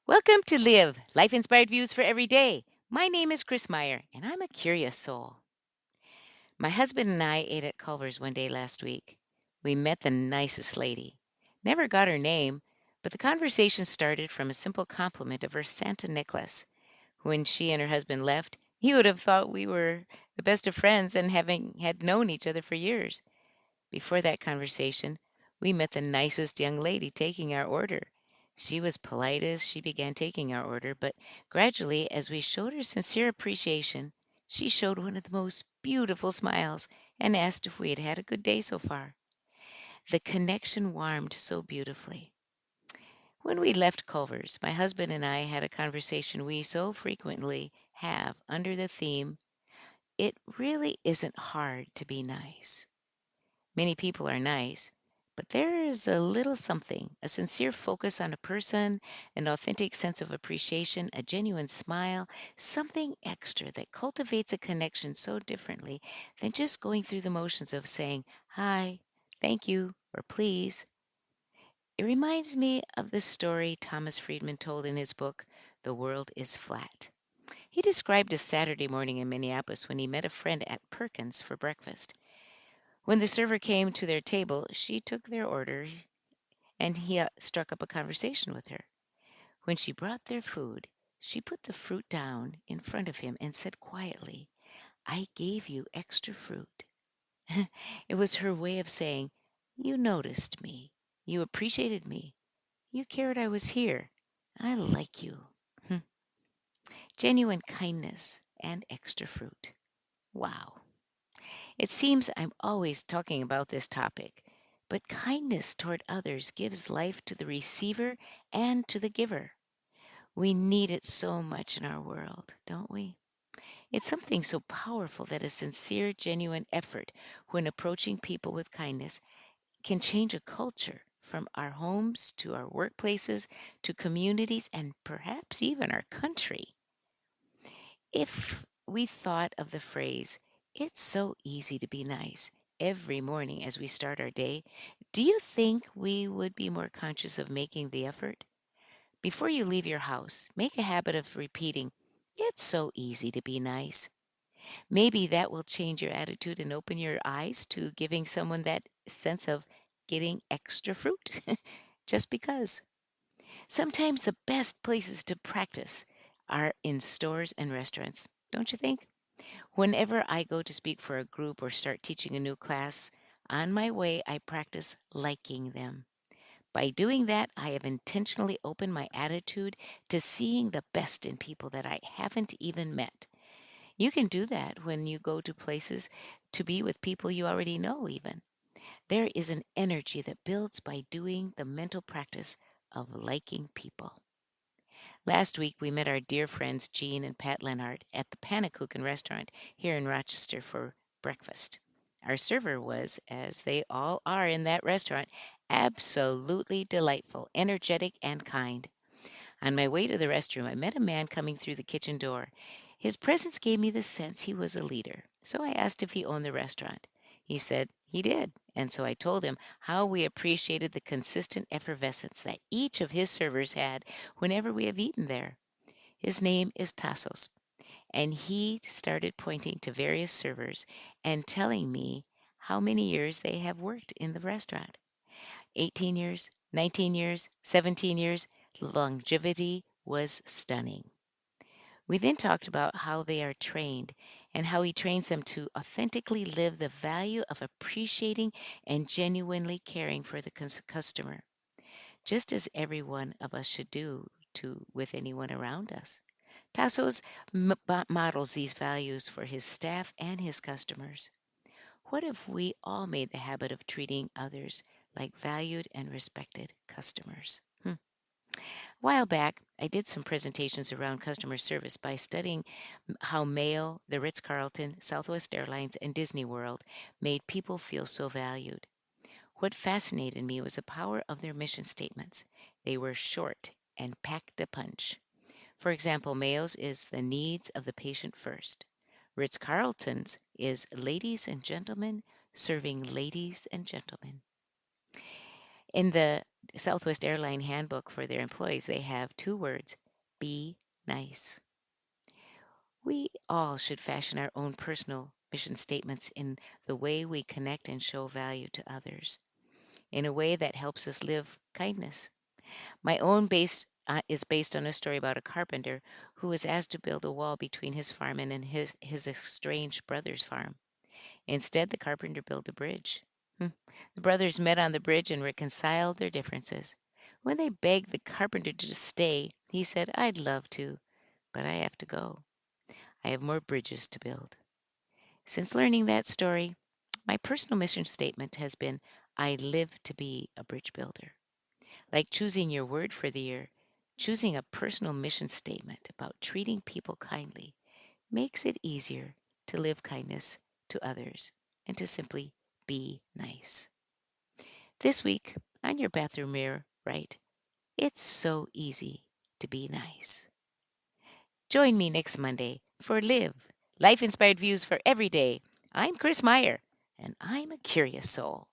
Welcome to Live, Life Inspired Views for Every Day. My name is Chris Meyer, and I'm a curious soul. My husband and I ate at Culver's one day last week. We met the nicest lady. Never got her name, but the conversation started from a simple compliment of her Santa necklace. When she and her husband left, you would have thought we were the best of friends and having had known each other for years. Before that conversation, we met the nicest young lady taking our order. She was polite as she began taking our order, but gradually, as we showed her sincere appreciation, she showed one of the most beautiful smiles and asked if we had had a good day so far. The connection warmed so beautifully. When we left Culver's, my husband and I had a conversation we so frequently have under the theme, "It really isn't hard to be nice." Many people are nice, but there is a little something, a sincere focus on a person, an authentic sense of appreciation, a genuine smile, something extra that cultivates a connection so differently than just going through the motions of saying hi, thank you, or please. It reminds me of the story Thomas Friedman told in his book, The World is Flat. He described a Saturday morning in Minneapolis when he met a friend at Perkins for breakfast. When the server came to their table, she took their order and he struck up a conversation with her. When she brought their food, she put the fruit down in front of him and said quietly, "I gave you extra fruit." It was her way of saying, "You noticed me. You appreciated me. You cared I was here. I like you." Hmm. Genuine kindness and extra fruit. Wow. It seems I'm always talking about this topic, but kindness toward others gives life to the receiver and to the giver. We need it so much in our world, don't we? It's something so powerful that a sincere, genuine effort when approaching people with kindness can change a culture from our homes to our workplaces to communities and perhaps even our country. If we thought of the phrase, "It's so easy to be nice," every morning as we start our day, do you think we would be more conscious of making the effort? Before you leave your house, make a habit of repeating, "It's so easy to be nice." Maybe that will change your attitude and open your eyes to giving someone that sense of getting extra fruit just because. Sometimes the best places to practice are in stores and restaurants, don't you think? Whenever I go to speak for a group or start teaching a new class, on my way I practice liking them. By doing that, I have intentionally opened my attitude to seeing the best in people that I haven't even met. You can do that when you go to places to be with people you already know, even. There is an energy that builds by doing the mental practice of liking people. Last week, we met our dear friends Jean and Pat Leonard at the Panakuchen restaurant here in Rochester for breakfast. Our server was, as they all are in that restaurant, absolutely delightful, energetic, and kind. On my way to the restroom, I met a man coming through the kitchen door. His presence gave me the sense he was a leader, so I asked if he owned the restaurant. He said he did, and so I told him how we appreciated the consistent effervescence that each of his servers had whenever we have eaten there. His name is Tassos, and he started pointing to various servers and telling me how many years they have worked in the restaurant. 18 years, 19 years, 17 years. Longevity was stunning. We then talked about how they are trained and how he trains them to authentically live the value of appreciating and genuinely caring for the customer, just as every one of us should do to with anyone around us. Tassos models these values for his staff and his customers. What if we all made the habit of treating others like valued and respected customers? A while back, I did some presentations around customer service by studying how Mayo, the Ritz-Carlton, Southwest Airlines, and Disney World made people feel so valued. What fascinated me was the power of their mission statements. They were short and packed a punch. For example, Mayo's is the needs of the patient first. Ritz-Carlton's is ladies and gentlemen serving ladies and gentlemen. In the Southwest Airline handbook for their employees, they have two words: be nice. We all should fashion our own personal mission statements in the way we connect and show value to others, in a way that helps us live kindness. My own base is based on a story about a carpenter who was asked to build a wall between his farm and his estranged brother's farm. Instead, the carpenter built a bridge. The brothers met on the bridge and reconciled their differences. When they begged the carpenter to stay, he said, "I'd love to, but I have to go. I have more bridges to build." Since learning that story, my personal mission statement has been, I live to be a bridge builder. Like choosing your word for the year, choosing a personal mission statement about treating people kindly makes it easier to live kindness to others and to simply be nice. This week, on your bathroom mirror, write, "It's so easy to be nice." Join me next Monday for Live, life inspired views for every day. I'm Chris Meyer, and I'm a curious soul.